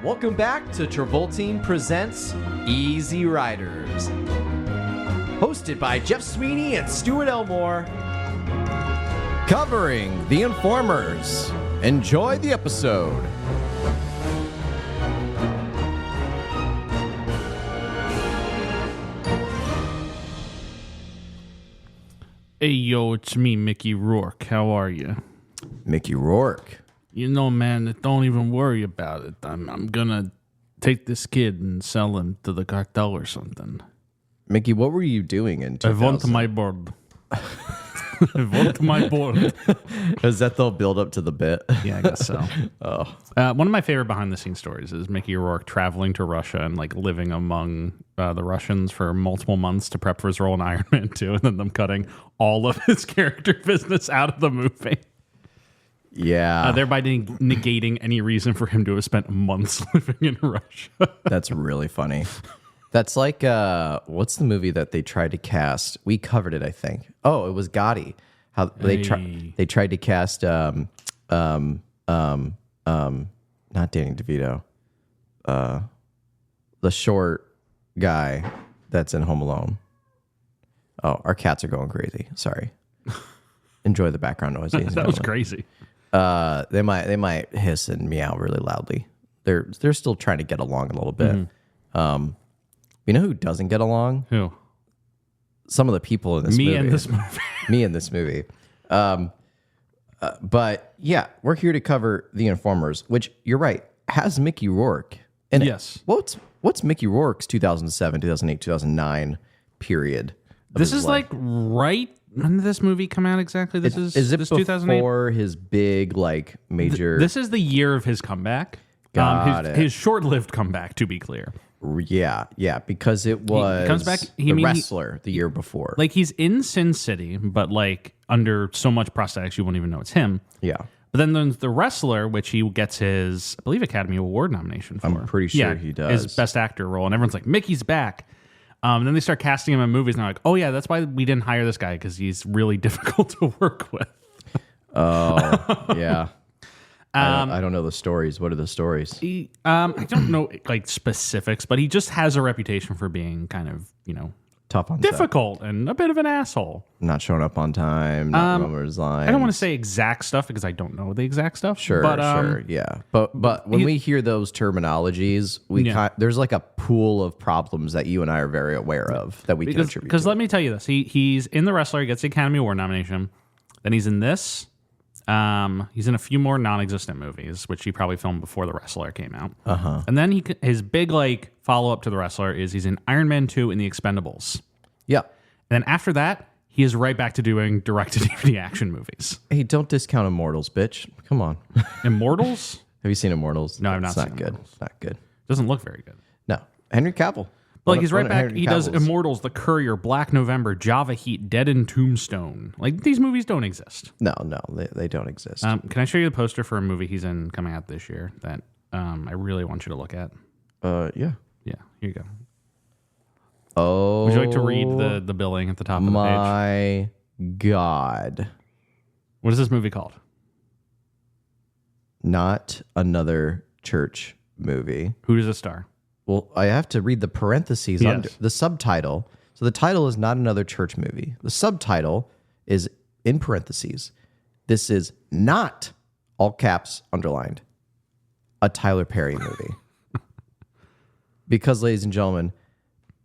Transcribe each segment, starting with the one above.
Welcome back to Travoltine Presents Easy Riders. Hosted by Jeff Sweeney and Stuart Elmore. Covering The Informers. Enjoy the episode. Hey, yo, it's me, Mickey Rourke. How are you? Mickey Rourke. You know, man, don't even worry about it. I'm gonna take this kid and sell him to the cartel or something. Mickey, what were you doing in 2000? I want my board. I want my board. Is that the build up to the bit? Yeah, I guess so. One of my favorite behind-the-scenes stories is Mickey Rourke traveling to Russia and like living among the Russians for multiple months to prep for his role in Iron Man 2, and then them cutting all of his character business out of the movie. Yeah. Thereby negating any reason for him to have spent months living in Russia. That's really funny. That's like, what's the movie that they tried to cast? We covered it, I think. Oh, it was Gotti. How they tried to cast, not Danny DeVito, the short guy that's in Home Alone. Oh, our cats are going crazy. Sorry. Enjoy the background noise. That was crazy. They might hiss and meow really loudly. They're still trying to get along a little bit. Mm-hmm. You know who doesn't get along? Who? Some of the people in this movie. Me in this movie. Me in this movie. But yeah, we're here to cover The Informers, which you're right, has Mickey Rourke in it. Yes. What's Mickey Rourke's 2007, 2008, 2009 period? This is like right when did this movie come out exactly? This is it this before 2008? his big like major? This is the year of his comeback. Got it. His short-lived comeback, to be clear. Yeah, because it was He comes back. The Wrestler the year before. Like he's in Sin City, but like under so much prosthetics you won't even know it's him. Yeah. But then there's The Wrestler, which he gets his, I believe, Academy Award nomination for. I'm pretty sure he does. His Best Actor role. And everyone's like, Mickey's back. And then they start casting him in movies, and they're like, oh, yeah, that's why we didn't hire this guy, because he's really difficult to work with. Oh, yeah. I don't know the stories. What are the stories? I don't know like specifics, but he just has a reputation for being kind of, Tough on difficult and a bit of an asshole. Not showing up on time, not remembering his lines. I don't want to say exact stuff because I don't know the exact stuff. Sure, yeah. But when we hear those terminologies, there's like a pool of problems that you and I are very aware of that we can attribute. Because let me tell you this: he's in The Wrestler, he gets the Academy Award nomination. Then he's in this. He's in a few more non-existent movies, which he probably filmed before The Wrestler came out. And then his big like follow-up to The Wrestler is he's in Iron Man 2 and The Expendables. Yeah. And then after that, he is right back to doing direct-to-DVD action movies. Hey, don't discount Immortals, bitch. Come on. Immortals? Have you seen Immortals? No, I've not seen It's not good. Immortals. It's not good. Doesn't look very good. No. Henry Cavill. But like he's right back. He does Immortals, The Courier, Black November, Java Heat, Dead and Tombstone. Like these movies don't exist. No, they don't exist. Can I show you the poster for a movie he's in coming out this year that I really want you to look at? Yeah. Yeah, here you go. Oh, would you like to read the billing at the top of the page? My God. What is this movie called? Not Another Church Movie. Who does it star? Well, I have to read the parentheses Yes. under the subtitle. So the title is Not Another Church Movie. The subtitle is in parentheses. This is not, all caps underlined, a Tyler Perry movie. Because, ladies and gentlemen,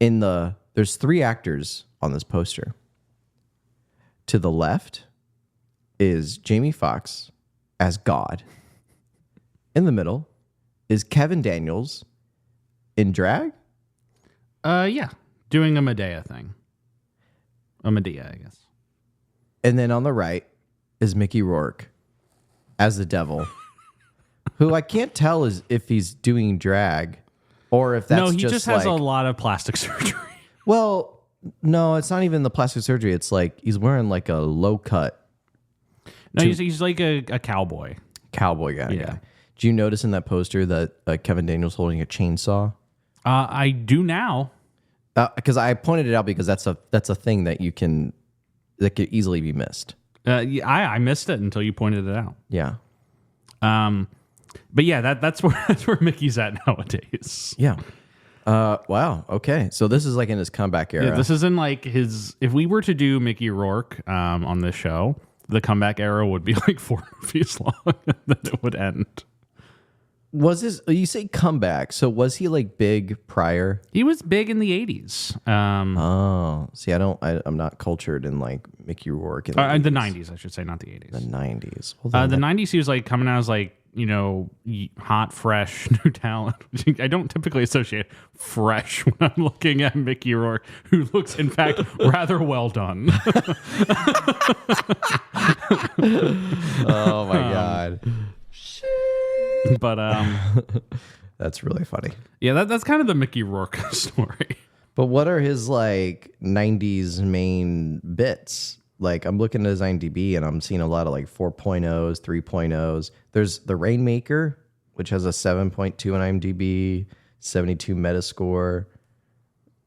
there's three actors on this poster. To the left is Jamie Foxx as God. In the middle is Kevin Daniels in drag? Yeah. Doing a Medea thing. A Medea, I guess. And then on the right is Mickey Rourke as the devil, who I can't tell if he's doing drag or if that's no, he just has a lot of plastic surgery. Well, no, it's not even the plastic surgery. It's like he's wearing like a low cut. No, he's like a cowboy. Cowboy guy. Yeah. Do you notice in that poster that Kevin Daniels holding a chainsaw? I do now. Because I pointed it out because that's a thing that could easily be missed. I missed it until you pointed it out. Yeah. But yeah, that's where Mickey's at nowadays. Yeah. Wow. Okay. So this is like in his comeback era. Yeah, this is in like his. If we were to do Mickey Rourke on this show, the comeback era would be like 4 movies long, and then it would end. Was this? You say comeback? So was he like big prior? He was big in the 80s. Oh, see, I'm not cultured in like Mickey Rourke in The 90s, I should say, not the 80s. the 90s. The 90s, he was like coming out as like, hot, fresh, new talent. I don't typically associate fresh when I'm looking at Mickey Rourke, who looks, in fact, rather well done. Oh my god. But That's really funny. yeah, that's kind of the Mickey Rourke story. But what are his like 90s main bits? Like I'm looking at his IMDb and I'm seeing a lot of like 4.0s, 3.0s. There's The Rainmaker, which has a 7.2 on IMDb, 72 Metascore.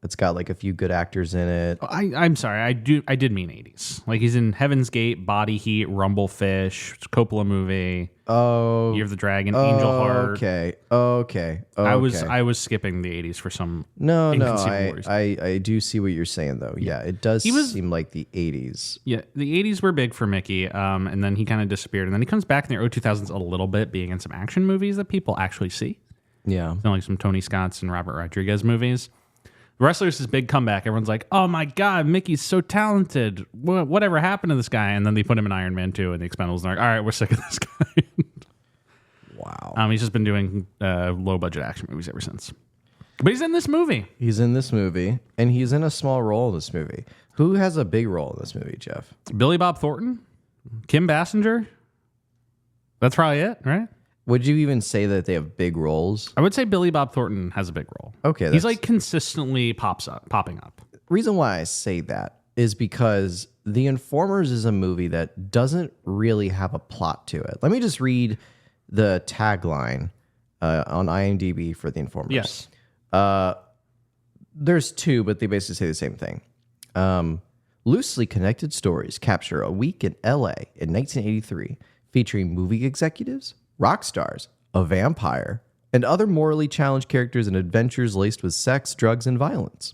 It's got like a few good actors in it. I'm sorry, I did mean 80s. Like he's in Heaven's Gate, Body Heat, Rumblefish, Coppola movie. Oh, Year of the Dragon, Angel Heart. Okay. I was skipping the 80s for some. No. inconceivable reason. I do see what you're saying though. Yeah, it does seem like the 80s. Yeah, the 80s were big for Mickey, and then he kind of disappeared. And then he comes back in the early 2000s a little bit, being in some action movies that people actually see. Yeah. Like some Tony Scott's and Robert Rodriguez movies. The Wrestlers' big comeback. Everyone's like, oh my God, Mickey's so talented. Whatever happened to this guy? And then they put him in Iron Man 2 and the Expendables. And they're like, all right, we're sick of this guy. Wow. He's just been doing low-budget action movies ever since. But he's in this movie. He's in this movie, and he's in a small role in this movie. Who has a big role in this movie, Jeff? Billy Bob Thornton, Kim Basinger. That's probably it, right? Would you even say that they have big roles? I would say Billy Bob Thornton has a big role. Okay. He's like consistently popping up. Reason why I say that is because The Informers is a movie that doesn't really have a plot to it. Let me just read the tagline on IMDb for The Informers. Yes. There's two, but they basically say the same thing. Loosely connected stories capture a week in LA in 1983, featuring movie executives, rock stars, a vampire, and other morally challenged characters in adventures laced with sex, drugs, and violence.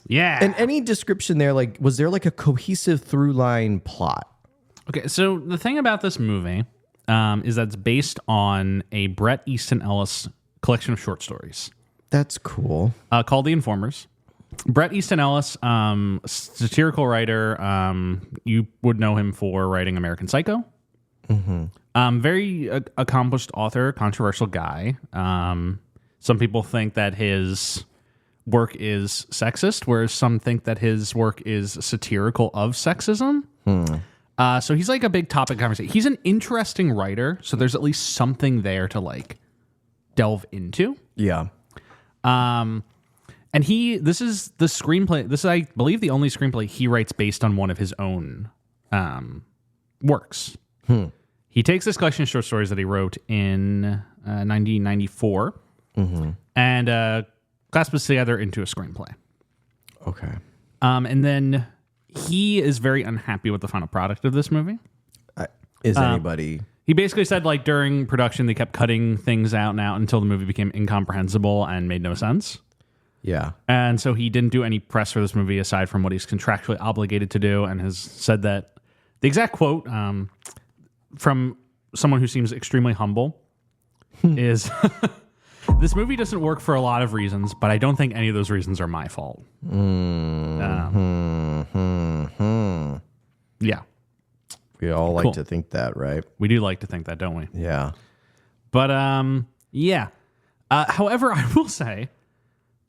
Yeah. And any description there, like, was there like a cohesive through line plot? Okay, so the thing about this movie is that it's based on a Bret Easton Ellis collection of short stories. That's cool. Called The Informers. Bret Easton Ellis, satirical writer. You would know him for writing American Psycho. Mm-hmm. Very accomplished author, controversial guy. Some people think that his work is sexist, whereas some think that his work is satirical of sexism. So he's like a big topic conversation. He's an interesting writer, so there's at least something there to like delve into. Yeah. And this is the screenplay. This is, I believe, the only screenplay he writes based on one of his own works. He takes this collection of short stories that he wrote in 1994 and clasps together into a screenplay. Okay. And then he is very unhappy with the final product of this movie. Is anybody... He basically said, like, during production, they kept cutting things out and out until the movie became incomprehensible and made no sense. Yeah. And so he didn't do any press for this movie aside from what he's contractually obligated to do, and has said that the exact quote from someone who seems extremely humble is, this movie doesn't work for a lot of reasons, but I don't think any of those reasons are my fault. Yeah. We all like to think that, right? We do like to think that, don't we? Yeah. But, yeah. However, I will say,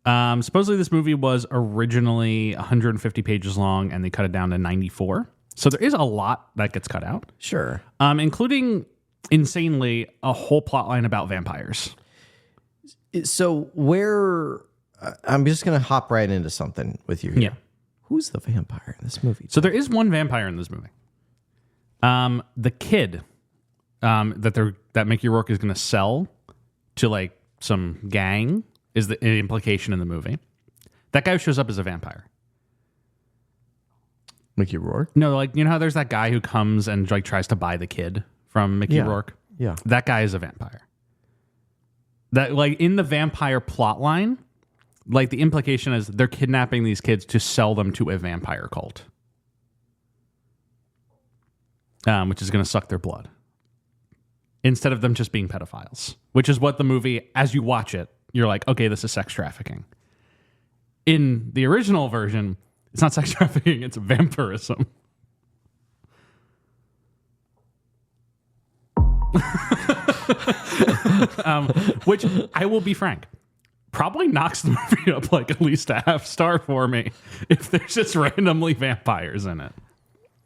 supposedly this movie was originally 150 pages long, and they cut it down to 94. So there is a lot that gets cut out. Sure. Including, insanely, a whole plot line about vampires. So I'm just going to hop right into something with you here. Yeah. Who's the vampire in this movie? So there is one vampire in this movie. The kid that Mickey Rourke is going to sell to like some gang is the implication in the movie. That guy who shows up as a vampire. Mickey Rourke? No, like, you know how there's that guy who comes and like tries to buy the kid from Mickey Rourke? Yeah. That guy is a vampire. That, like, in the vampire plot line, like, the implication is they're kidnapping these kids to sell them to a vampire cult, which is going to suck their blood instead of them just being pedophiles, which is what the movie, as you watch it, you're like, okay, this is sex trafficking. In the original version, it's not sex trafficking, it's vampirism. Which, I will be frank, probably knocks the movie up like at least a half star for me if there's just randomly vampires in it.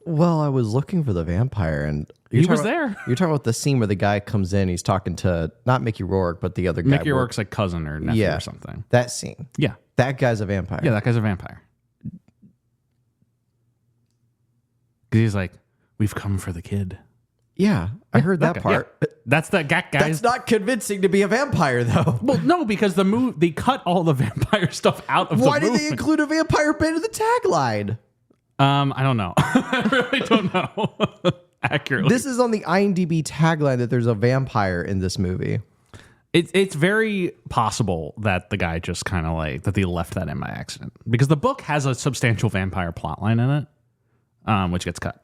Well, I was looking for the vampire, and He was there. You're talking about the scene where the guy comes in. He's talking to not Mickey Rourke, but the other guy. Mickey Rourke's like cousin or nephew or something. That scene. Yeah. That guy's a vampire. Yeah, that guy's a vampire. Because he's like, we've come for the kid. Yeah, I heard that guy, part. yeah. That's that guy. That's not convincing to be a vampire, though. Well, no, because they cut all the vampire stuff out of Why the movie. did they include a vampire bit in the tagline? I don't know. I really don't know accurately. This is on the IMDb tagline that there's a vampire in this movie. It's very possible that the guy just kind of like that they left that in by accident because the book has a substantial vampire plotline in it, which gets cut.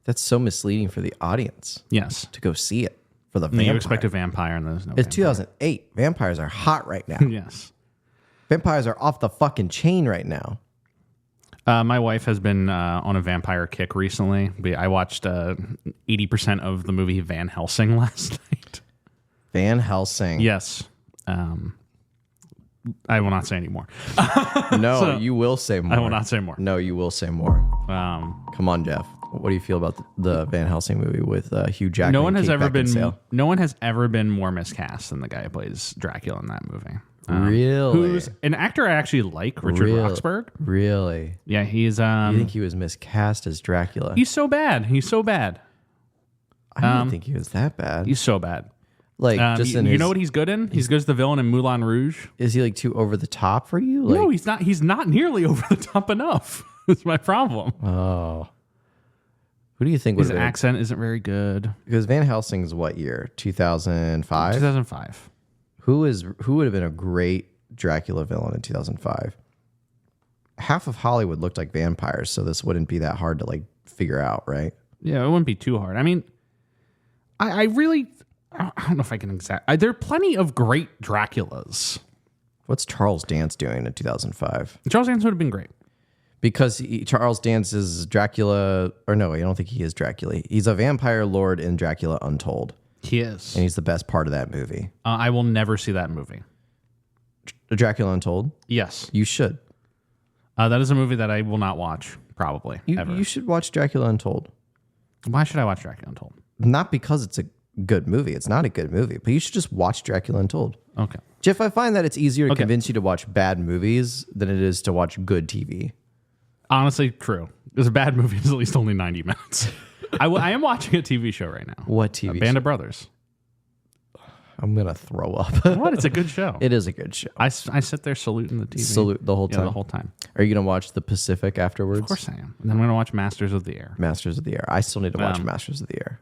That's so misleading for the audience. Yes, to go see it for the vampire. You expect a vampire and there's no. It's 2008. Vampires are hot right now. Yes, vampires are off the fucking chain right now. My wife has been on a vampire kick recently. I watched 80% of the movie Van Helsing last night. Van Helsing. Yes. I will not say any more. No, So, you will say more. I will not say more. No, you will say more. Come on, Jeff. What do you feel about the Van Helsing movie with Hugh Jackman? No one has ever been more miscast than the guy who plays Dracula in that movie. Really? Who's an actor I actually like, Richard Roxburgh. Really? Yeah, he's You think he was miscast as Dracula? he's so bad. He's so bad. I didn't think he was that bad. He's so bad. Like, just in you know what he's good in? He's good as the villain in Moulin Rouge. Is he like too over the top for you? Like, No, he's not. He's not nearly over the top enough. That's my problem. Oh. Who do you think His would have accent isn't very good. Because Van Helsing's what year? 2005? 2005. Who would have been a great Dracula villain in 2005? Half of Hollywood looked like vampires, so this wouldn't be that hard to like figure out, right? Yeah, it wouldn't be too hard. I mean, I really, I don't know if I can there are plenty of great Draculas. What's Charles Dance doing in 2005? Charles Dance would have been great. Because Charles Dance is Dracula, or no, I don't think he is Dracula. He's a vampire lord in Dracula Untold. He is. And he's the best part of that movie. I will never see that movie. Dracula Untold? Yes. You should. That is a movie that I will not watch, probably, ever. You should watch Dracula Untold. Why should I watch Dracula Untold? Not because it's a good movie. It's not a good movie, but you should just watch Dracula Untold. Okay. Jeff, I find that it's easier to convince you to watch bad movies than it is to watch good TV. Honestly, true. Because a bad movie is at least only 90 minutes. I am watching a TV show right now. What TV Band show? of Brothers. I'm going to throw up. What? It's a good show. It is a good show. I sit there saluting the TV. Salute the whole time? Yeah, the whole time. Are you going to watch The Pacific afterwards? Of course I am. And then I'm going to watch Masters of the Air. Masters of the Air. I still need to watch Masters of the Air.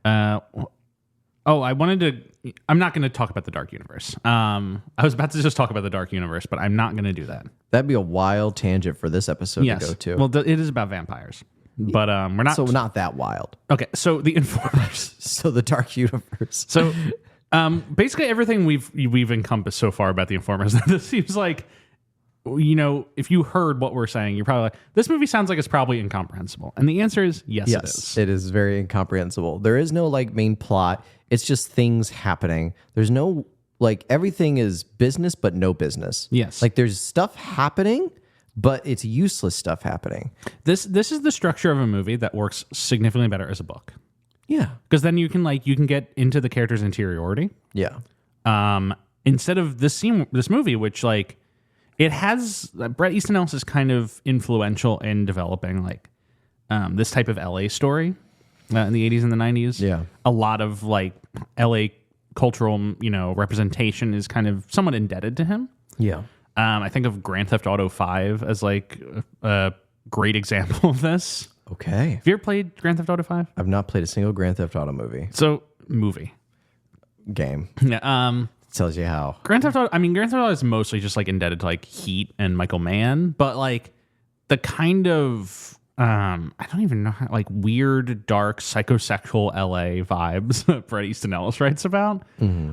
I wanted to... I'm not going to talk about the Dark Universe. I was about to just talk about the Dark Universe, but I'm not going to do that. That'd be a wild tangent for this episode to go to. Well, it is about vampires. But we're not... So not that wild. Okay, so the Informers. So the Dark Universe. So basically everything we've encompassed so far about the Informers, this seems like, you know, if you heard what we're saying, you're probably like, this movie sounds like it's probably incomprehensible. And the answer is yes, it is. It is very incomprehensible. There is no like main plot. It's just things happening. There's no like everything is business, but no business. Yes. Like there's stuff happening, but it's useless stuff happening. This is the structure of a movie that works significantly better as a book. Yeah. Because then you can get into the character's interiority. Yeah. Instead of this movie, which like it has Bret Easton Ellis is kind of influential in developing like this type of LA story in the 80s and the 90s. Yeah. A lot of like LA cultural, representation is kind of somewhat indebted to him. Yeah. I think of Grand Theft Auto 5 as like a great example of this. Okay. Have you ever played Grand Theft Auto 5? I've not played a single Grand Theft Auto movie. Game. Yeah. Tells you how. Grand Theft Auto is mostly just like indebted to like Heat and Michael Mann, but like the kind of I don't even know how, like weird, dark, psychosexual LA vibes that Bret Easton Ellis writes about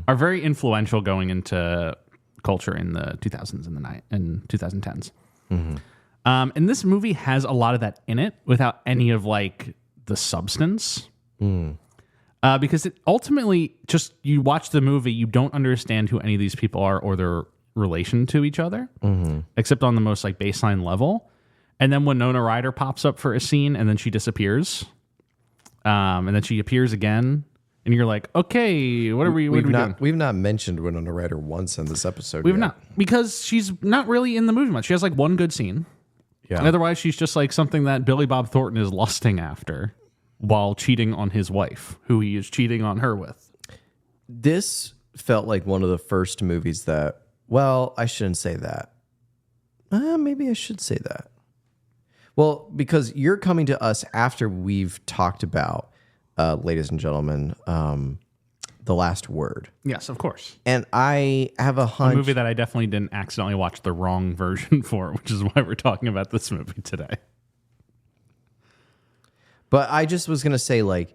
are very influential going into culture in the 2000s and 2010s. And this movie has a lot of that in it without any of like the substance. Because it ultimately just, you watch the movie, you don't understand who any of these people are or their relation to each other, except on the most like baseline level. And then Winona Ryder pops up for a scene and then she disappears. And then she appears again. And you're like, okay, what are we doing? We've not mentioned Winona Ryder once in this episode. We've not, because she's not really in the movie much. She has like one good scene. Yeah. And otherwise, she's just like something that Billy Bob Thornton is lusting after while cheating on his wife, who he is cheating on her with. This felt like one of the first movies that, well, I shouldn't say that. Maybe I should say that. Well, because you're coming to us after we've talked about, ladies and gentlemen, The Last Word. Yes, of course. And I have a hunch. A movie that I definitely didn't accidentally watch the wrong version for, which is why we're talking about this movie today. But I just was going to say, like,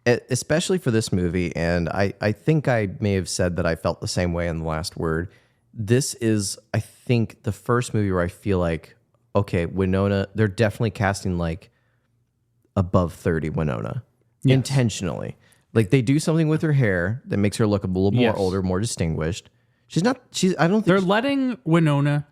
especially for this movie, and I think I may have said that I felt the same way in The Last Word. This is, I think, the first movie where I feel like, okay, Winona, they're definitely casting, like, above 30 Winona. Yes. Intentionally. Like, they do something with her hair that makes her look a little more older, more distinguished. I don't think they're letting Winona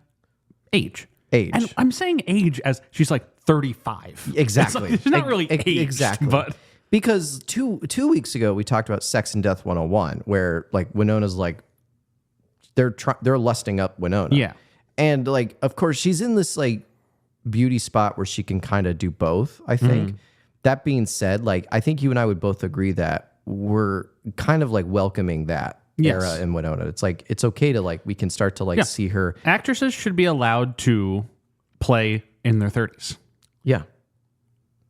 age. And I'm saying age as she's like 35. Exactly. She's not really aged. Exactly. But because two weeks ago, we talked about Sex and Death 101, where, like, Winona's like, they're lusting up Winona. Yeah. And, like, of course, she's in this, like, beauty spot where she can kind of do both, I think. That being said, like, I think you and I would both agree that we're kind of like welcoming that era in Winona. It's like, it's okay to, like, we can start to, like, see her. Actresses should be allowed to play in their 30s. Yeah.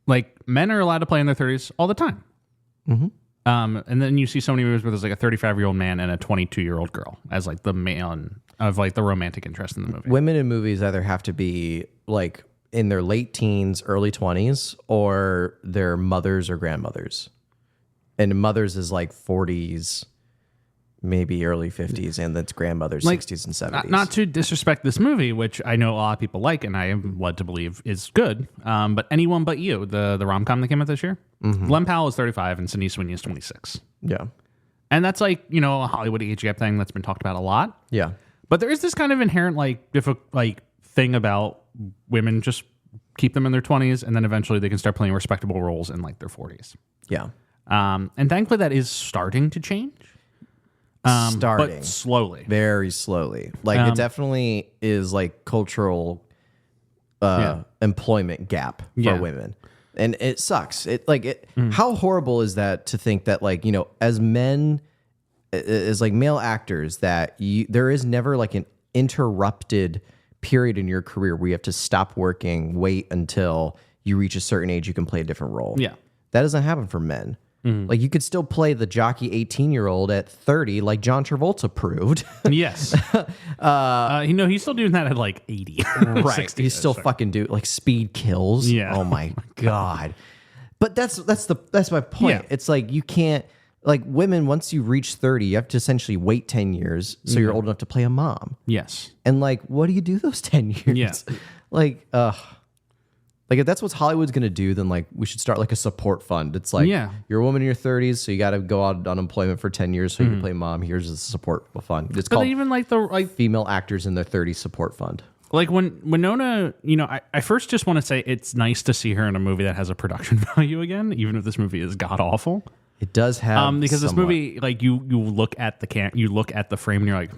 Like, men are allowed to play in their 30s all the time. And then you see so many movies where there's like a 35-year-old man and a 22-year-old girl as like the man of like the romantic interest in the movie. Women in movies either have to be like in their late teens, early 20s, or their mothers or grandmothers. And mothers is like 40s, maybe early 50s, and that's grandmothers, like, 60s and 70s. Not to disrespect this movie, which I know a lot of people like, and I am led to believe is good. But Anyone But You, the rom-com that came out this year, Glenn Powell is 35 and Sydney Sweeney is 26. Yeah. And that's like, you know, a Hollywood age gap thing that's been talked about a lot. Yeah. But there is this kind of inherent thing about women, just keep them in their 20s and then eventually they can start playing respectable roles in like their 40s. Yeah. And thankfully that is starting to change. But slowly. Very slowly. Like, it definitely is like cultural employment gap for women. And it sucks. How horrible is that to think that, like, you know, as men, as like male actors, that there is never like an interrupted period in your career where you have to stop working, wait until you reach a certain age you can play a different role. Yeah. That doesn't happen for men. Like, you could still play the jockey 18-year-old at 30, like John Travolta proved. Yes. He's still doing that at like 80. Right. 60, He's still fucking doing like Speed Kills. Yeah. Oh my God. But that's my point. Yeah. It's like, you can't, like, women, once you reach 30, you have to essentially wait 10 years so you're old enough to play a mom. Yes. And, like, what do you do those 10 years? Yeah. Like, if that's what Hollywood's going to do, then, like, we should start, like, a support fund. It's like, you're a woman in your 30s, so you got to go out on unemployment for 10 years so you can play mom. Here's a support fund. It's called even like the Female Actors in Their 30s Support Fund. Like, when Winona, you know, I first just want to say it's nice to see her in a movie that has a production value again, even if this movie is god-awful. It does have because this movie, like, you look at the frame and you're like,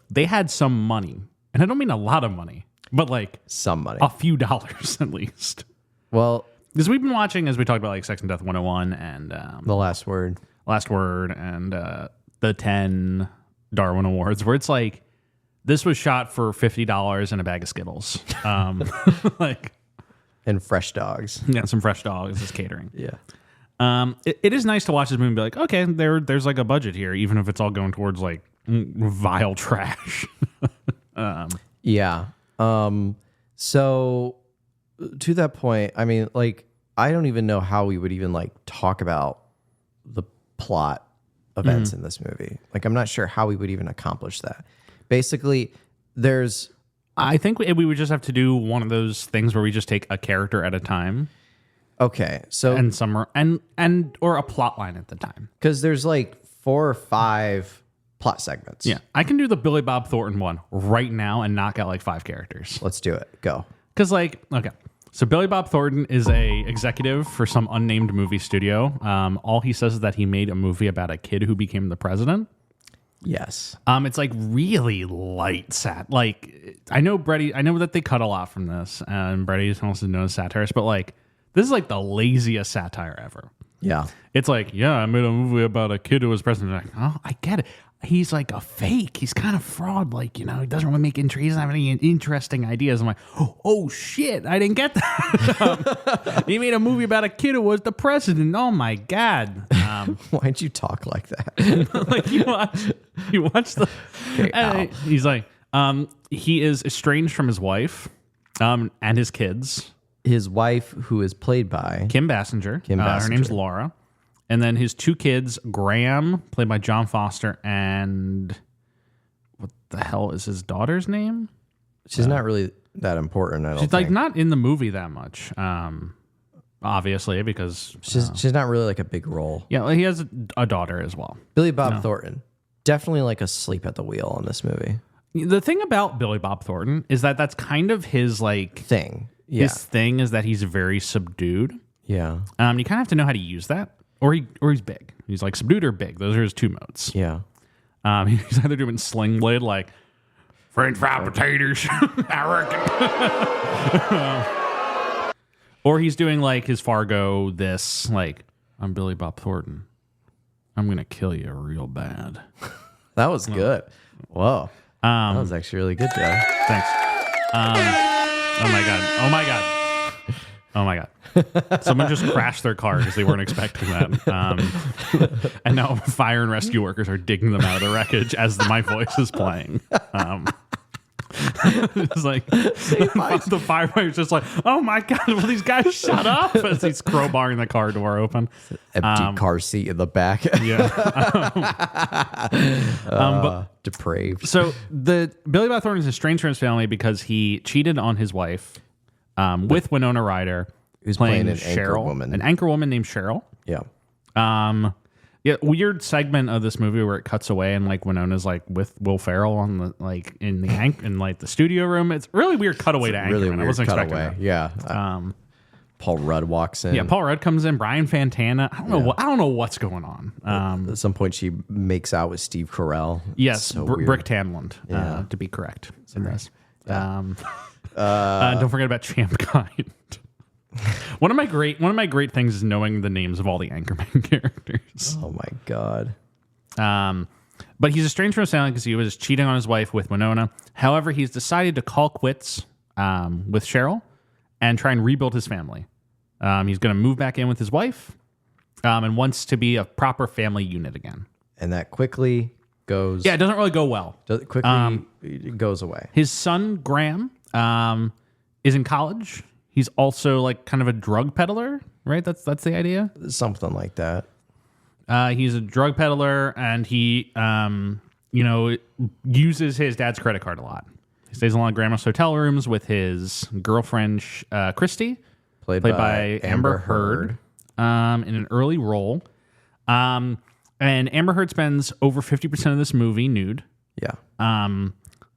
they had some money. And I don't mean a lot of money. But like some money, a few dollars at least. Well, because we've been watching, as we talked about, like Sex and Death 101 and The Last Word, and the 10 Darwin Awards, where it's like, this was shot for $50 and a bag of Skittles. Like, And fresh dogs. Yeah, some fresh dogs is catering. Yeah. It is nice to watch this movie and be like, okay, there's like a budget here, even if it's all going towards like vile trash. Yeah. So to that point, I mean, like, I don't even know how we would even like talk about the plot events in this movie. Like, I'm not sure how we would even accomplish that. Basically, I think we would just have to do one of those things where we just take a character at a time. Okay. So, and or a plot line at the time. because there's like 4 or 5 plot segments. Yeah. I can do the Billy Bob Thornton one right now and knock out like 5 characters. Let's do it. Go. Because, like, okay. So Billy Bob Thornton is a executive for some unnamed movie studio. All he says is that he made a movie about a kid who became the president. Yes. It's like really light like, I know that they cut a lot from this, and Brady is also known as satirist, but like, this is like the laziest satire ever. Yeah. It's like, yeah, I made a movie about a kid who was president. Like, oh, I get it. He's like a fake. He's kind of fraud. Like, he doesn't really make he doesn't have any interesting ideas. I'm like, oh shit, I didn't get that. He made a movie about a kid who was the president. Oh my God. Why'd you talk like that? Like you watch the. Okay, he's like, he is estranged from his wife, and his kids. His wife, who is played by Kim Basinger. Her Basinger. name's Laura. And then his 2 kids, Graham, played by John Foster, and what the hell is his daughter's name? She's not really that important. I don't She's think. like not in the movie that much, obviously, because She's not really like a big role. yeah, he has a daughter as well. Billy Bob Thornton, definitely like asleep at the wheel on this movie. The thing about Billy Bob Thornton is that that's kind of his like Thing. Yeah. his thing is that he's very subdued. Yeah. You kind of have to know how to use that, or he's big. He's like subdued or big. Those are his 2 modes. Yeah. He's either doing sling blade like French fried potatoes, I reckon, or he's doing like his Fargo. This like, I'm Billy Bob Thornton. I'm gonna kill you real bad. That was good. Whoa. That was actually really good, Joe. Thanks. Oh my god. Oh my god. Oh my god. Someone just crashed their car because they weren't expecting that. And now fire and rescue workers are digging them out of the wreckage as my voice is playing. It's like the firefighter's just like, oh my god, will these guys shut up? As he's crowbarring the car door open. Empty car seat in the back. Yeah. But Depraved. so the Billy Bob Thornton is estranged from his family because he cheated on his wife with Winona Ryder, Who's playing playing an Cheryl, anchor woman. an anchor woman named Cheryl. Yeah. Yeah, weird segment of this movie where it cuts away and like Winona's like with Will Ferrell on the like in the studio room. It's really weird cutaway to Anchorman. Really I weird wasn't expecting cutaway. that. Yeah. Paul Rudd walks in. Yeah, Paul Rudd comes in. Brian Fantana. I don't know what's going on. At some point, she makes out with Steve Carell. Yes, So weird. Brick Tamland, to be correct. In this. Don't forget about Champ Kind. One of my great things is knowing the names of all the Anchorman characters. Oh my god. But he's estranged from his family because he was cheating on his wife with Winona. However, he's decided to call quits with Cheryl and try and rebuild his family. He's going to move back in with his wife and wants to be a proper family unit again. And that quickly goes. Yeah, it doesn't really go well. It goes away. His son, Graham, is in college. He's also like kind of a drug peddler, right? That's the idea. Something like that. He's a drug peddler, and he, uses his dad's credit card a lot. He stays in a lot of grandma's hotel rooms with his girlfriend, Christy, played by Amber Heard, in an early role. And Amber Heard spends over 50% of this movie nude. Yeah.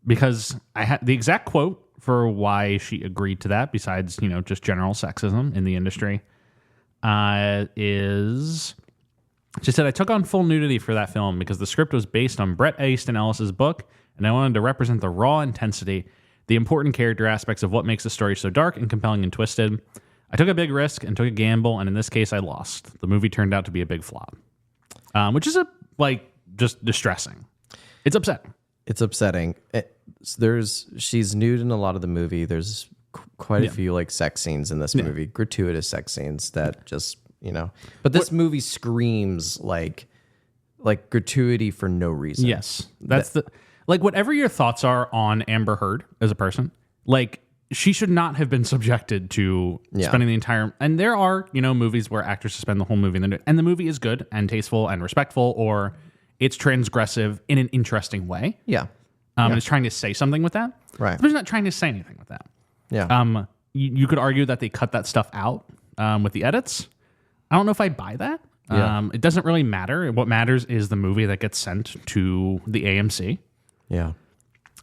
Because I had the exact quote for why she agreed to that, besides, just general sexism in the industry, is she said, I took on full nudity for that film because the script was based on Bret Easton Ellis's book, and I wanted to represent the raw intensity, the important character aspects of what makes the story so dark and compelling and twisted. I took a big risk and took a gamble, and in this case, I lost. The movie turned out to be a big flop, which is just distressing. It's upsetting. It's upsetting. She's nude in a lot of the movie. There's quite a few like sex scenes in this movie, gratuitous sex scenes that just, but this movie screams like gratuity for no reason. Yes. That's whatever your thoughts are on Amber Heard as a person, like she should not have been subjected to spending the entire, and there are, movies where actors spend the whole movie and the movie is good and tasteful and respectful, or it's transgressive in an interesting way. Yeah. And it's trying to say something with that. Right. But it's not trying to say anything with that. Yeah. You could argue that they cut that stuff out with the edits. I don't know if I buy that. Yeah. It doesn't really matter. What matters is the movie that gets sent to the AMC. Yeah.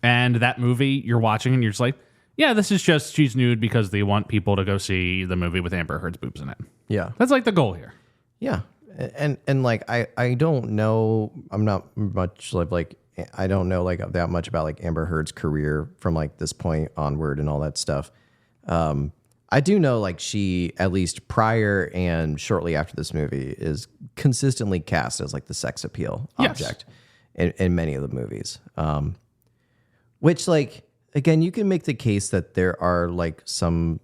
And that movie you're watching and you're just like, yeah, this is just she's nude because they want people to go see the movie with Amber Heard's boobs in it. Yeah. That's like the goal here. Yeah. And like I don't know, I'm not much like I don't know like that much about like Amber Heard's career from like this point onward and all that stuff. I do know like she, at least prior and shortly after this movie, is consistently cast as like the sex appeal object in many of the movies. Which like, again, you can make the case that there are like some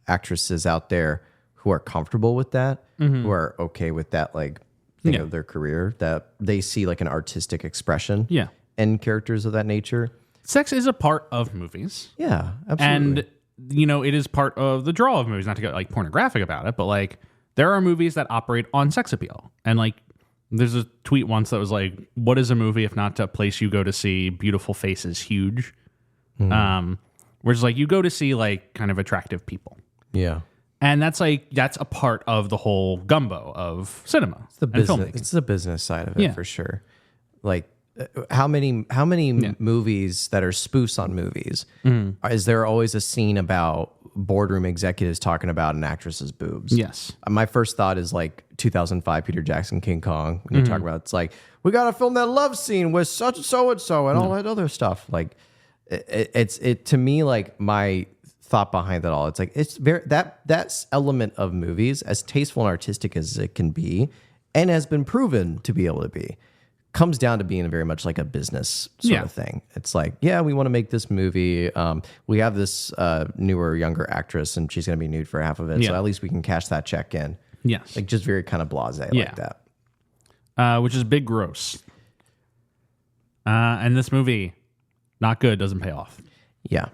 actresses out there who are comfortable with that, who are okay with that like thing of their career, that they see like an artistic expression in characters of that nature. Sex is a part of movies. Yeah, absolutely. And, it is part of the draw of movies, not to get like pornographic about it, but like there are movies that operate on sex appeal. And like there's a tweet once that was like, what is a movie if not a place you go to see beautiful faces huge? Where it's like you go to see like kind of attractive people. Yeah. And that's a part of the whole gumbo of cinema. It's the and business. filmmaking. It's the business side of it for sure. Like, how many movies that are spoofs on movies? Is there always a scene about boardroom executives talking about an actress's boobs? Yes. My first thought is like 2005 Peter Jackson King Kong. When you talk about it's like we got to film that love scene with such and so and all that other stuff. Like, it's to me like my thought behind that all. It's like it's very that's element of movies, as tasteful and artistic as it can be, and has been proven to be able to be, comes down to being very much like a business sort of thing. It's like, we want to make this movie. We have this newer, younger actress, and she's going to be nude for half of it. So at least we can cash that check in. Yes. Like just very kind of blasé like that. Which is big gross. And this movie, not good, doesn't pay off. Yeah.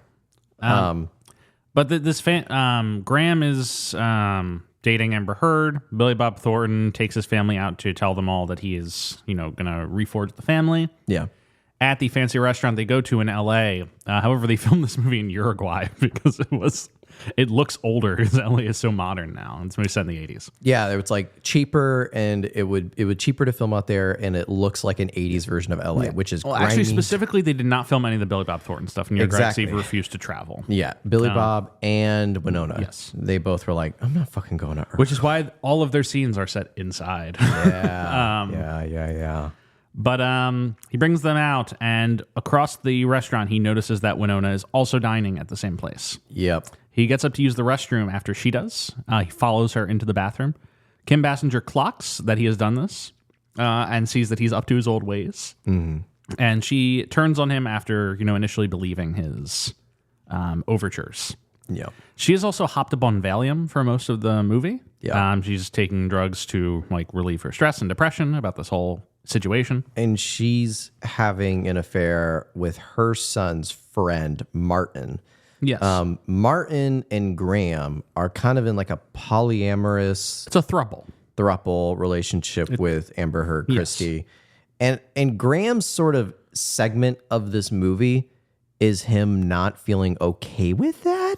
But Graham is dating Amber Heard. Billy Bob Thornton takes his family out to tell them all that he is, going to reforge the family. Yeah. At the fancy restaurant they go to in LA. However, they filmed this movie in Uruguay because it looks older because LA is so modern now. It's movie set in the 80s. Yeah, it's like cheaper, and it would cheaper to film out there, and it looks like an 80s version of LA, which is grimy. Actually, specifically, they did not film any of the Billy Bob Thornton stuff in Uruguay because he refused to travel. Yeah, Billy Bob and Winona. Yes. They both were like, I'm not fucking going to Earth. Which is why all of their scenes are set inside. Yeah. Yeah. But he brings them out, and across the restaurant, he notices that Winona is also dining at the same place. Yep. He gets up to use the restroom after she does. He follows her into the bathroom. Kim Basinger clocks that he has done this and sees that he's up to his old ways. Mm-hmm. And she turns on him after, initially believing his overtures. Yeah. She is also hopped up on Valium for most of the movie. Yeah. She's taking drugs to relieve her stress and depression about this whole situation. And she's having an affair with her son's friend, Martin. Yes. Martin and Graham are kind of in like a polyamorous It's a throuple relationship with Amber Heard, Christie. And Graham's sort of segment of this movie is him not feeling okay with that.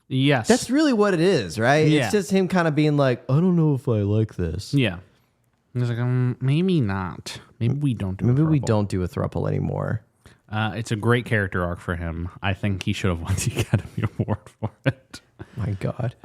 Yes. That's really what it is, right? Yeah. It's just him kind of being like, I don't know if I like this. Yeah. He's like, maybe not. Maybe we don't do Maybe a we throuple. don't do a throuple anymore. It's a great character arc for him. I think he should have won the Academy Award for it. My God.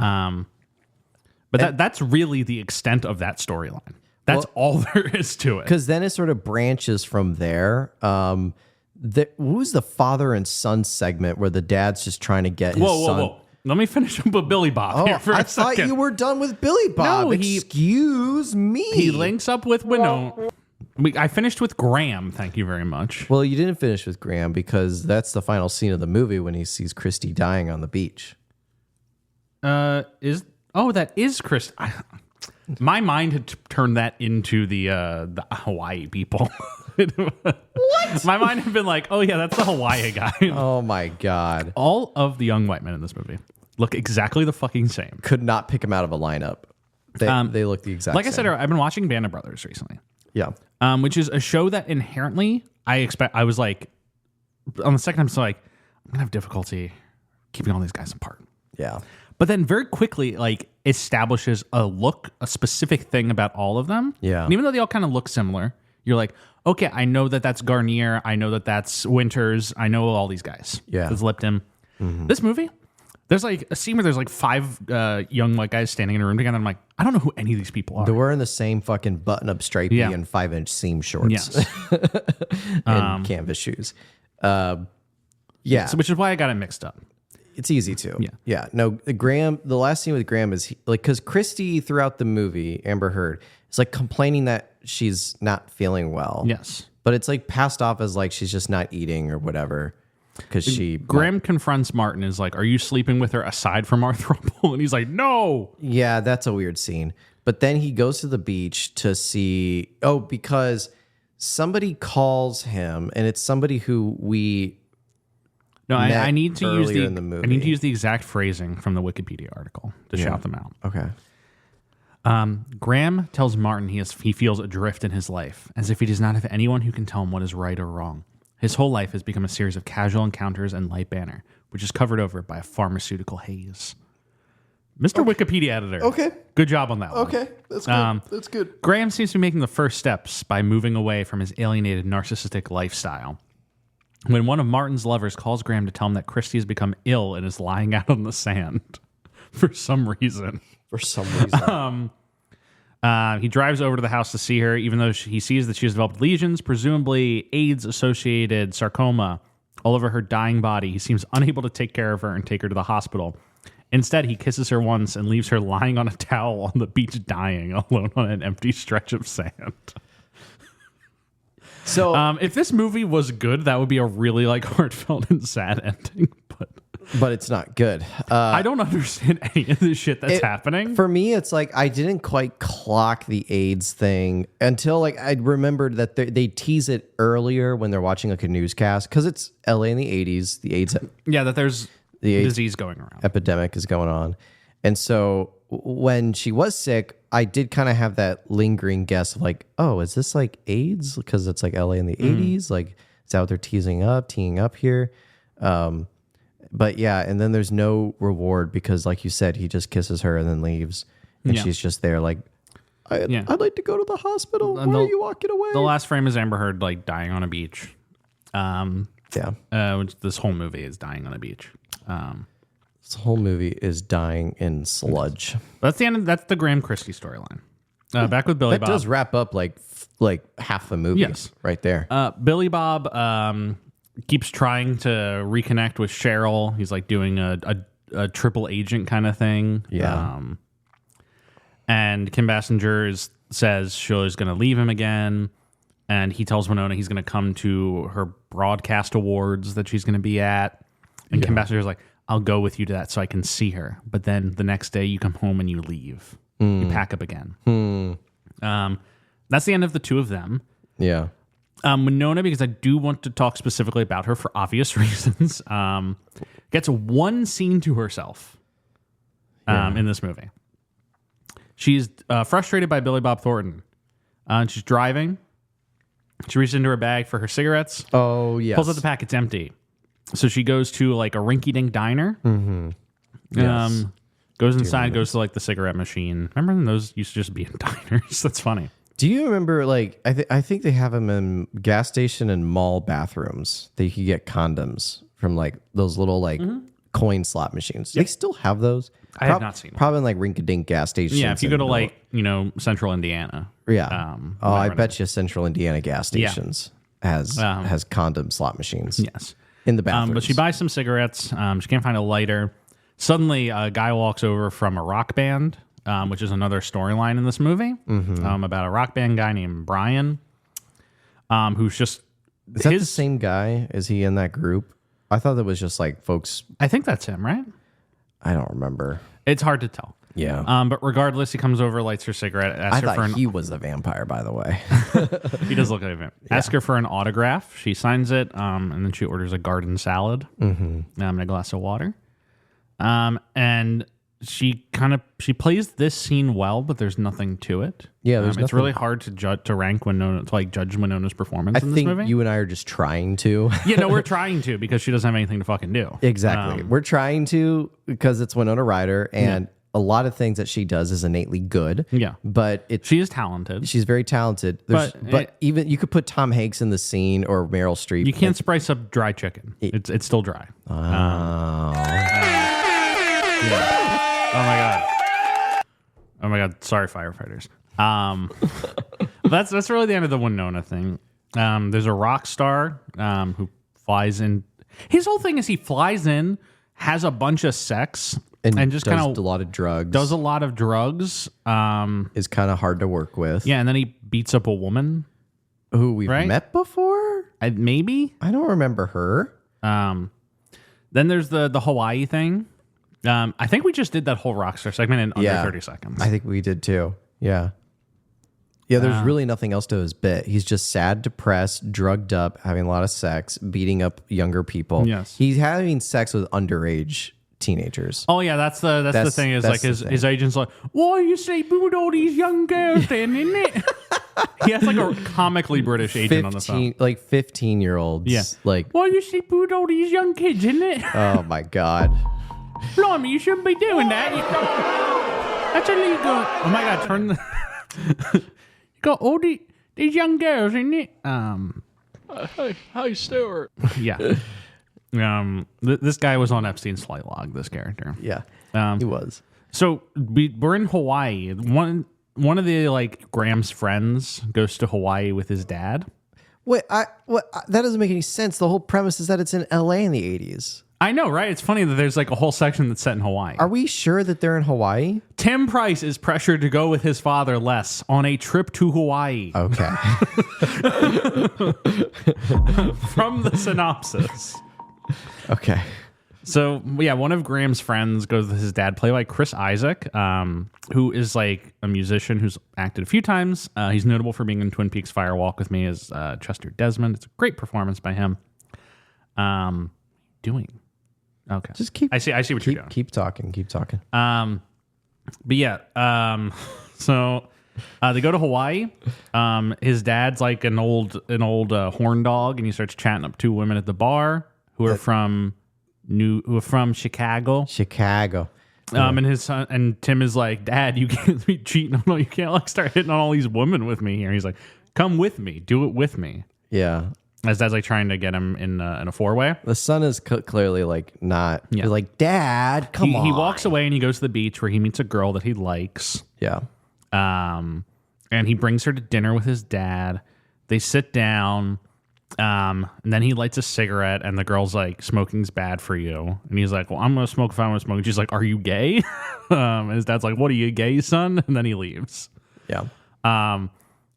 But that's really the extent of that storyline. That's all there is to it. Because then it sort of branches from there. Who's the father and son segment where the dad's just trying to get his son? Whoa. Let me finish up with Billy Bob here for a I second. thought you were done with Billy Bob. No, Excuse me. He links up with Winona. I finished with Graham. Thank you very much. Well, you didn't finish with Graham because that's the final scene of the movie when he sees Christy dying on the beach. That is Chris. My mind had turned that into the Hawaii people. What? My mind had been like, oh yeah, that's the Hawaii guy. Oh my God. All of the young white men in this movie look exactly the fucking same. Could not pick him out of a lineup. They look the exact same. Like I said, I've been watching Band of Brothers recently. Yeah. Which is a show that inherently I was like, on the second time, so like, I'm gonna have difficulty keeping all these guys apart. Yeah. But then very quickly, like, establishes a specific thing about all of them. Yeah. And even though they all kind of look similar, you're like, okay, I know that that's Garnier. I know that that's Winters. I know all these guys. Yeah. That's Lipton. Mm-hmm. This movie, there's like a scene where there's like 5 young white guys standing in a room together. And I'm like, I don't know who any of these people are. They're wearing the same fucking button-up stripey and 5-inch seam shorts. Yes. And canvas shoes. Yeah. So, which is why I got it mixed up. It's easy to. Yeah. Yeah. No, Graham, the last scene with Graham is because Christy throughout the movie, Amber Heard, is like complaining that she's not feeling well. Yes. But it's like passed off as like she's just not eating or whatever. Because Graham confronts Martin, is like, are you sleeping with her aside from our throuple? And he's like, no. Yeah, that's a weird scene. But then he goes to the beach to see, because somebody calls him and it's somebody who we. No, I need to use in the movie. I need to use the exact phrasing from the Wikipedia article to shout them out. Okay. Graham tells Martin he feels adrift in his life, as if he does not have anyone who can tell him what is right or wrong. His whole life has become a series of casual encounters and light banner, which is covered over by a pharmaceutical haze. Mr. Wikipedia editor. Okay. Good job on that one. Okay. That's good. That's good. Graham seems to be making the first steps by moving away from his alienated narcissistic lifestyle. When one of Martin's lovers calls Graham to tell him that Christy has become ill and is lying out on the sand for some reason. He drives over to the house to see her, even though he sees that she has developed lesions, presumably AIDS-associated sarcoma, all over her dying body. He seems unable to take care of her and take her to the hospital. Instead, he kisses her once and leaves her lying on a towel on the beach dying, alone on an empty stretch of sand. So, if this movie was good, that would be a really like heartfelt and sad ending. But it's not good. I don't understand any of this shit that's happening. For me, it's like I didn't quite clock the AIDS thing until like I remembered that they tease it earlier when they're watching like a newscast because it's LA in the 80s. The AIDS that there's the AIDS disease going around. Epidemic is going on. And so when she was sick, I did kind of have that lingering guess of like, oh, is this like AIDS? Because it's like LA in the 80s. Like, is that what they're teeing up here? But yeah, and then there's no reward because, like you said, he just kisses her and then leaves. And she's just there like, I'd like to go to the hospital. Why are you walking away? The last frame is Amber Heard like dying on a beach. Which this whole movie is dying on a beach. This whole movie is dying in sludge. That's the end. That's the Graham Christie storyline. Back with Billy Bob. That does wrap up like half the movie. Yes, right there. Billy Bob keeps trying to reconnect with Cheryl. He's like doing a triple agent kind of thing. Yeah. And Kim Basinger says she's going to leave him again. And he tells Winona he's going to come to her broadcast awards that she's going to be at. And Kim Basinger's like, I'll go with you to that so I can see her. But then the next day you come home and you leave. You pack up again. That's the end of the two of them. Yeah. Winona, because I do want to talk specifically about her for obvious reasons, gets one scene to herself in this movie. She's frustrated by Billy Bob Thornton. She's driving. She reaches into her bag for her cigarettes. Oh, yes. Pulls out the pack. It's empty. So she goes to like a rinky-dink diner. Mm-hmm. Yes. Goes inside, goes to like the cigarette machine. Remember when those used to just be in diners? That's funny. Do you remember, like, I think they have them in gas station and mall bathrooms that you could get condoms from, like, those little, like, coin slot machines. They still have those? I have not seen them. Probably in, like, rink-a-dink gas stations. Yeah, if you go to, like, central Indiana. Yeah. I bet you central Indiana gas stations has condom slot machines. Yes. In the bathrooms. But she buys some cigarettes. She can't find a lighter. Suddenly, a guy walks over from a rock band, which is another storyline in this movie, about a rock band guy named Brian. who's just Is that the same guy? Is he in that group? I thought that was just like folks. I think that's him, right? I don't remember. It's hard to tell. Yeah. But regardless, he comes over, lights her cigarette, asks I her thought for an. he was a vampire, by the way. He does look like a vampire. Ask her for an autograph. She signs it, and then she orders a garden salad and a glass of water. And she plays this scene well, but there's nothing to it. Yeah, there's it's nothing. really hard to rank Winona, to like judge Winona's performance I in this think movie. you and I are just trying to. Yeah, no, we're trying to because she doesn't have anything to fucking do. Exactly. We're trying to because it's Winona Ryder, and a lot of things that she does is innately good. Yeah. But She is talented. she's very talented. But even you could put Tom Hanks in the scene or Meryl Streep. You can't spice up dry chicken. It's still dry. Oh. Oh my god. Sorry, firefighters. That's really the end of the Winona thing. There's a rock star who flies in. His whole thing is he flies in, has a bunch of sex, and just kind does of a lot of drugs. does a lot of drugs. Is kind of hard to work with. Yeah, and then he beats up a woman. Who we've Right? met before? Maybe. I don't remember her. Then there's the Hawaii thing. I think we just did that whole rockstar segment in under 30 seconds. I think we did too. Yeah. Yeah, there's really nothing else to his bit. He's just sad, depressed, drugged up, having a lot of sex, beating up younger people. Yes. He's having sex with underage teenagers. Oh yeah, that's the thing. Is like his agent's like, why you say booed all these young girls then, isn't it? He has like a comically British agent on the phone. Like 15-year-olds. Yeah. Like, Why you say booed all these young kids, isn't it? oh my God. Blimey, you shouldn't be doing that. That's illegal. Oh my god, turn the you got all these young girls, isn't it? Hey, Stuart. Yeah. This guy was on Epstein's flight log, this character. Yeah. He was. So we're in Hawaii. One of the like Graham's friends goes to Hawaii with his dad. Wait, that doesn't make any sense. The whole premise is that it's in LA in the 80s. I know, right? It's funny that there's like a whole section that's set in Hawaii. Are we sure that they're in Hawaii? Tim Price is pressured to go with his father, Les, on a trip to Hawaii. Okay. From the synopsis. Okay. So, yeah, one of Graham's friends goes with his dad, played by Chris Isaac, who is like a musician who's acted a few times. He's notable for being in Twin Peaks Fire Walk with Me as Chester Desmond. It's a great performance by him. Okay. Just keep. I see what you're doing. Keep talking. But yeah, so they go to Hawaii. His dad's like an old horn dog, and he starts chatting up two women at the bar who are from Chicago. And his son and Tim is like, Dad, you can't be cheating on. You can't like start hitting on all these women with me here. He's like, come with me, do it with me. Yeah. As Dad's like trying to get him in a four-way. The son is clearly like not. Yeah. He's like, Dad, come on. He walks away and he goes to the beach where he meets a girl that he likes. Yeah. And he brings her to dinner with his dad. They sit down. And then he lights a cigarette, and the girl's like, smoking's bad for you. And he's like, well, I'm going to smoke if I want to smoke. And she's like, are you gay? And his dad's like, what are you, gay, son? And then he leaves. Yeah.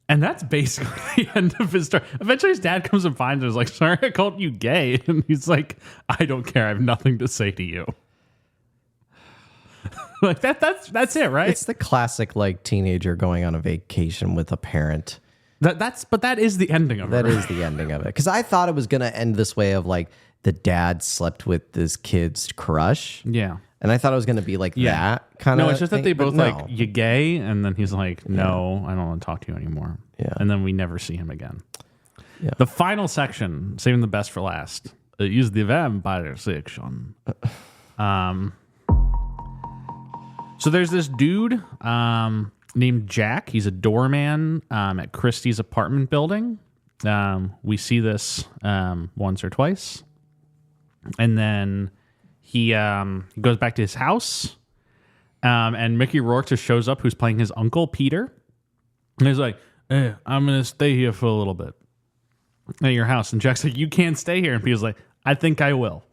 And that's basically the end of his story. Eventually his dad comes and finds him. He's like, sorry, I called you gay. And he's like, I don't care. I have nothing to say to you. Like that's it, right? It's the classic like teenager going on a vacation with a parent. But that is the ending of it. That is the ending of it. Because I thought it was going to end this way of like the dad slept with this kid's crush. Yeah. And I thought it was going to be like that kind of. No, it's just that they both no. like, you gay? And then he's like, no, I don't want to talk to you anymore. Yeah. And then we never see him again. Yeah. The final section, saving the best for last, is the vampire section. So there's this dude named Jack. He's a doorman at Christie's apartment building. We see this once or twice. And then he goes back to his house. And Mickey Rourke just shows up, who's playing his uncle, Peter. And he's like, hey, I'm going to stay here for a little bit at your house. And Jack's like, you can't stay here. And Peter's like, I think I will.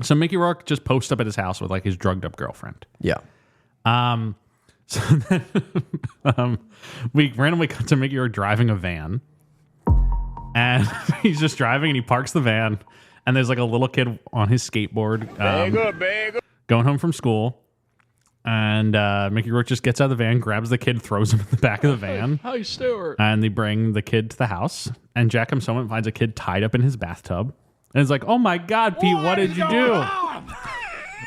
So Mickey Rourke just posts up at his house with like his drugged up girlfriend. Yeah. So then we randomly cut to Mickey Rourke driving a van. And he's just driving, and he parks the van, and there's like a little kid on his skateboard going home from school. And Mickey Rourke just gets out of the van, grabs the kid, throws him in the back of the van. Hi, Stuart. And they bring the kid to the house. And Jack comes home and finds a kid tied up in his bathtub. And it's like, oh my God, Pete, what did you do?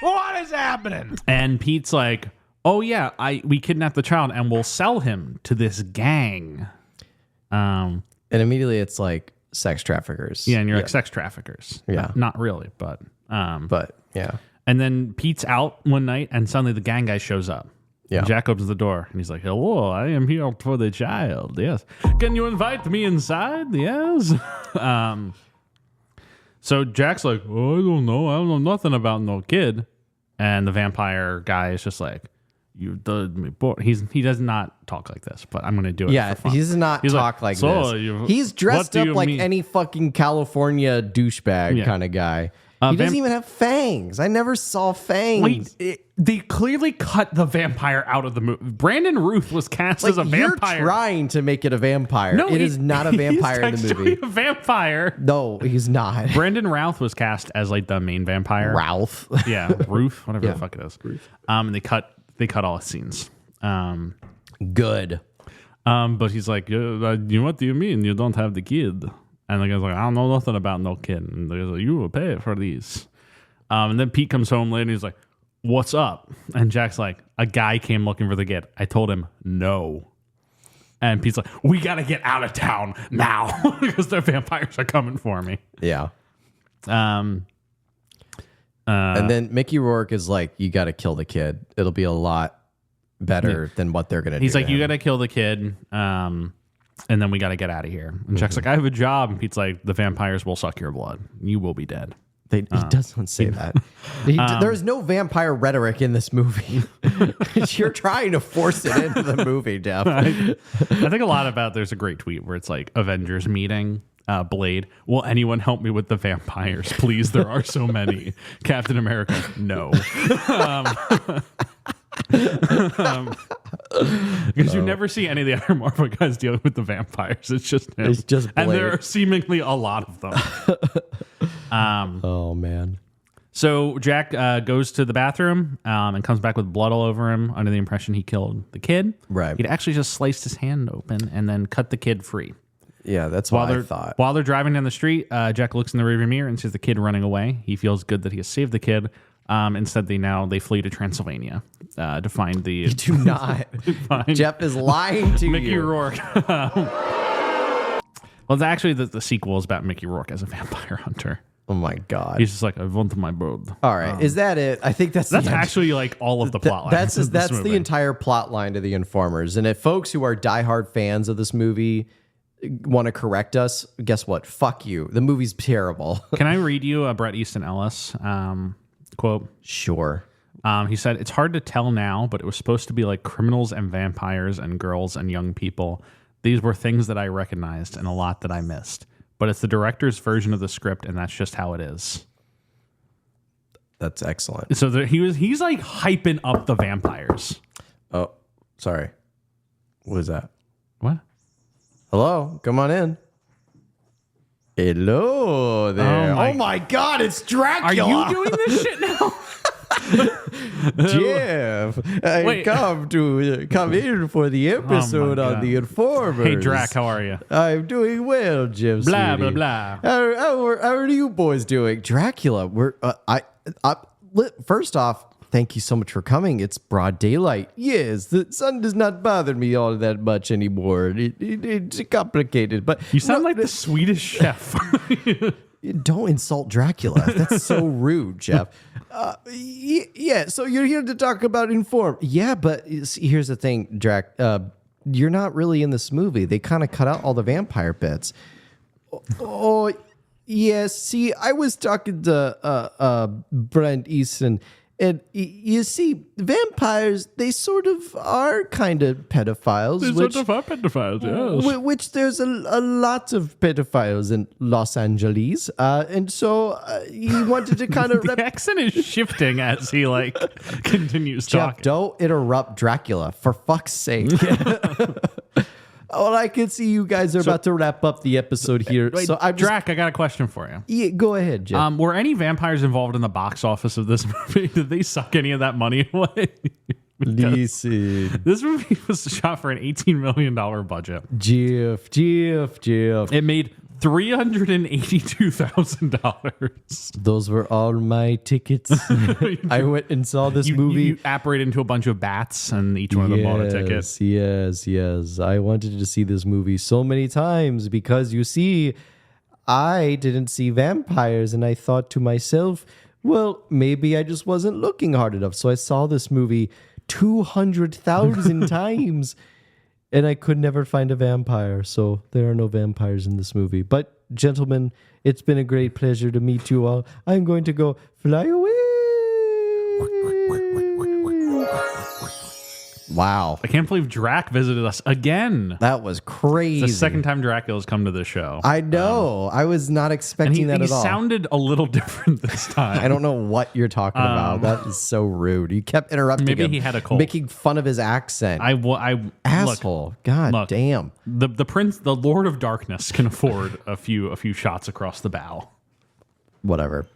What is happening? And Pete's like, oh yeah, we kidnapped the child and we'll sell him to this gang. And immediately it's like sex traffickers. Yeah, and you're like sex traffickers. Yeah. Not really, but yeah. And then Pete's out one night and suddenly the gang guy shows up. Yeah. Jack opens the door and he's like, hello, I am here for the child. Yes. Can you invite me inside? Yes. So Jack's like, oh, I don't know nothing about no kid. And the vampire guy is just like, you did me bored. He does not talk like this, but I'm going to do it. Yeah, for fun. he does not talk like so this. He's dressed up like any fucking California douchebag kind of guy. He doesn't even have fangs. I never saw fangs. Wait, they clearly cut the vampire out of the movie. Brandon Routh was cast as a vampire. You're trying to make it a vampire. No, it is not a vampire in the movie. A vampire. No, he's not. Brandon Routh was cast as like the main vampire. Ralph. Yeah, Ruth, whatever the fuck it is. And they cut all his scenes. Good. But he's like, what do you mean you don't have the kid? And the guy's like, I don't know nothing about no kid. And the guy's like, you will pay for these. And then Pete comes home later and he's like, what's up? And Jack's like, a guy came looking for the kid. I told him no. And Pete's like, we got to get out of town now because the vampires are coming for me. Yeah. And then Mickey Rourke is like, you got to kill the kid. It'll be a lot better than what they're going to do. He's like, you got to kill the kid. And then we got to get out of here. And Jack's like, I have a job. And Pete's like, the vampires will suck your blood. You will be dead. He doesn't say that. There's no vampire rhetoric in this movie. You're trying to force it into the movie, Jeff. I think a lot about, there's a great tweet where it's like Avengers meeting. Blade, will anyone help me with the vampires? Please, there are so many. Captain America, no. Because you never see any of the other Marvel guys dealing with the vampires. It's just him. It's just Blade. And there are seemingly a lot of them. Oh, man. So Jack goes to the bathroom and comes back with blood all over him under the impression he killed the kid. Right. He'd actually just sliced his hand open and then cut the kid free. Yeah, that's what I thought. While they're driving down the street, Jack looks in the rearview mirror and sees the kid running away. He feels good that he has saved the kid. Instead, they flee to Transylvania to find the. You do not. Jeff is lying to Mickey you. Rourke. Well, it's actually the sequel is about Mickey Rourke as a vampire hunter. Oh my God. He's just like, I want my bird. All right. Is that it? I think that's actually like all of the plot line. That's the entire plot line to The Informers. And if folks who are diehard fans of this movie want to correct us, guess what? Fuck you. The movie's terrible. Can I read you a Bret Easton Ellis quote? Sure. He said, it's hard to tell now, but it was supposed to be like criminals and vampires and girls and young people. These were things that I recognized and a lot that I missed. But it's the director's version of the script, and that's just how it is. That's excellent. So he's like hyping up the vampires. Oh, sorry. What is that? What? Hello, come on in. Hello there. Oh my God, it's Dracula. Are you doing this shit now? Jeff, I come in for the episode on The Informers. Hey, Drac, how are you? I'm doing well, Jeff. Blah, sweetie. blah, blah. How are you boys doing? Dracula, first off, thank you so much for coming. It's broad daylight. Yes, the sun does not bother me all that much anymore. It's complicated, but you sound like the Swedish chef. Don't insult Dracula. That's so rude, Jeff. Yeah, so you're here to talk about Inform. Yeah, but here's the thing, Drac. You're not really in this movie. They kind of cut out all the vampire bits. Oh, yes. See, I was talking to Brent Easton. And you see, vampires, they sort of are kind of pedophiles. They sort of are pedophiles, yes. Which there's a lot of pedophiles in Los Angeles. And so he wanted to kind of... The accent is shifting as he continues Jeff, talking. don't interrupt Dracula, for fuck's sake. Well, I can see you guys are about to wrap up the episode here. Wait, So I'm just, Drac, I got a question for you. yeah, go ahead, Jeff. Were any vampires involved in the box office of this movie? Did they suck any of that money away? Listen, This movie was shot for an $18 million budget. Jeff. It made $382,000. Those were all my tickets. I went and saw this movie. You apparate into a bunch of bats, and each one of them bought a ticket. Yes. I wanted to see this movie so many times because you see, I didn't see vampires, and I thought to myself, well, maybe I just wasn't looking hard enough. So I saw this movie 200,000 times. And I could never find a vampire, so there are no vampires in this movie. But, gentlemen, it's been a great pleasure to meet you all. I'm going to go fly away. Wow. I can't believe Drac visited us again. That was crazy. It's the second time Dracula's come to this show. I know. I was not and expecting that he at all. sounded a little different this time. I don't know what you're talking about. That is so rude. You kept interrupting Maybe him. he had a cold. Making fun of his accent. Asshole. Look, God damn. the prince, the Lord of Darkness, can afford a few shots across the bow. Whatever.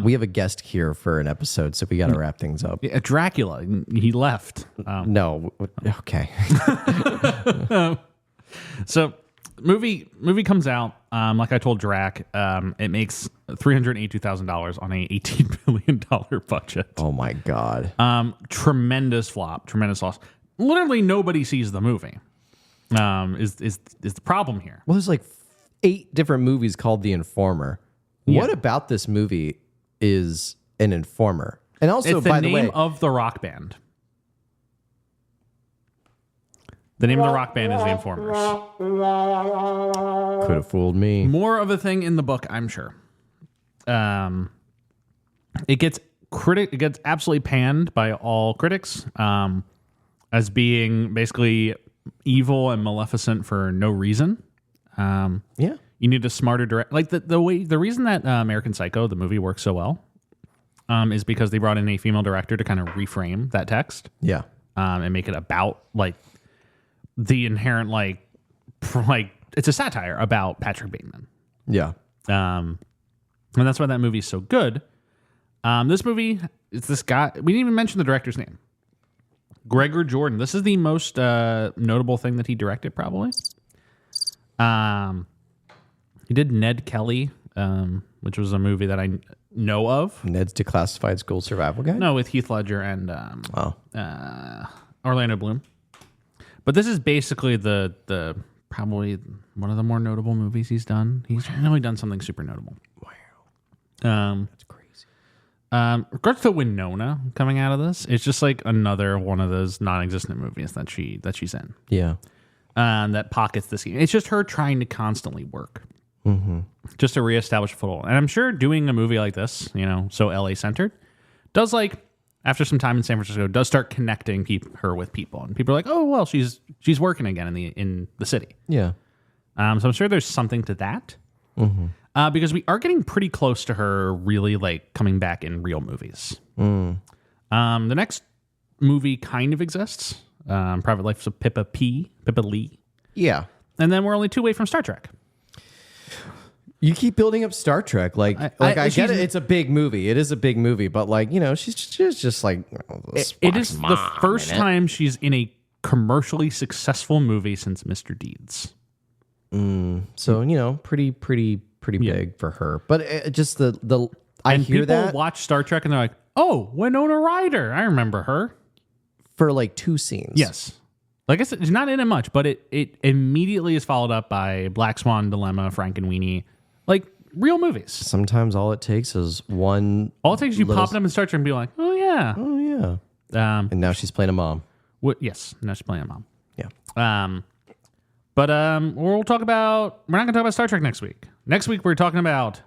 We have a guest here for an episode, so we got to wrap things up. Yeah, Dracula, he left. No. Okay. So movie comes out. Like I told Drac, it makes $382,000 on a $18 million budget. Oh my God. Tremendous flop, tremendous loss. Literally nobody sees the movie. Is the problem here? Well, there's like 8 different movies called The Informer. Yeah. What about this movie is an informer? And also, It's the by the name way, of the rock band. The name of the rock band is The Informers. could have fooled me. More of a thing in the book, I'm sure. It gets absolutely panned by all critics as being basically evil and maleficent for no reason. Yeah. You need a smarter direct. Like the reason that American Psycho, the movie, works so well, is because they brought in a female director to kind of reframe that text, Yeah. and make it about like the inherent like it's a satire about Patrick Bateman. Yeah. And that's why that movie is so good. This movie, it's this guy. We didn't even mention the director's name, Gregor Jordan. This is the most notable thing that he directed, probably. He did Ned Kelly, which was a movie that I know of. Ned's Declassified School Survival Guide? No, with Heath Ledger and Orlando Bloom. But this is basically the probably one of the more notable movies he's done. He's really done something super notable. Wow. That's crazy. Regards to Winona coming out of this, it's just like another one of those non-existent movies that she's in. Yeah. That pockets the scene. It's just her trying to constantly work. Just to reestablish a foothold. And I'm sure doing a movie like this, so LA centered, does like after some time in San Francisco, does start connecting her with people, and people are like, oh well, she's working again in the city. Yeah. So I'm sure there's something to that, because we are getting pretty close to her really like coming back in real movies. The next movie kind of exists, Private Life of Pippa Lee. Yeah. And then we're only 2 away from Star Trek. You keep building up Star Trek. I get it. It's a big movie. It is a big movie, but she's just like it is the first time she's in a commercially successful movie since Mr. Deeds. So pretty big for her. But just the I hear people that watch Star Trek and they're like, oh, Winona Ryder, I remember her for like 2 scenes. Yes. Like I said, it's not in it much, but it immediately is followed up by Black Swan Dilemma, Frankenweenie, like real movies. Sometimes all it takes is one. All it takes is you popping up in Star Trek and be like, oh yeah. And now she's playing a mom. Yes, now she's playing a mom. Yeah. But we're not going to talk about Star Trek next week. Next week we're talking about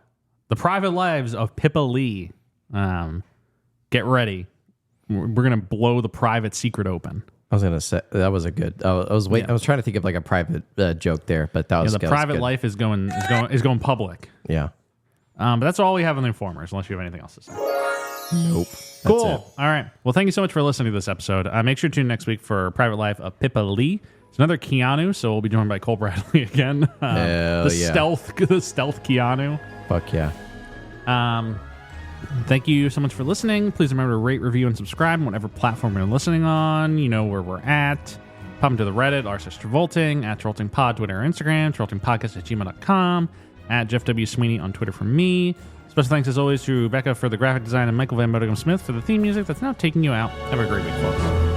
the private lives of Pippa Lee. Get ready. We're going to blow the private secret open. I was gonna say that was a good. I was waiting. Yeah. I was trying to think of like a private joke there, but that was the private good. life is going public. Yeah. But that's all we have on the Informers, unless you have anything else to say. Nope. Cool. All right. Well, thank you so much for listening to this episode. Make sure to tune in next week for Private Life of Pippa Lee. It's another Keanu, so we'll be joined by Cole Bradley again. Hell yeah. The stealth Keanu. Fuck yeah. Thank you so much for listening. Please remember to rate, review, and subscribe on whatever platform you're listening on. You know where we're at. Pop into the Reddit, r/Travolting, at TravoltingPod, Twitter or Instagram, TravoltingPodcast@gmail.com, at Jeff W. Sweeney on Twitter for me. Special thanks, as always, to Rebecca for the graphic design and Michael Van Bodegum Smith for the theme music that's now taking you out. Have a great week, folks.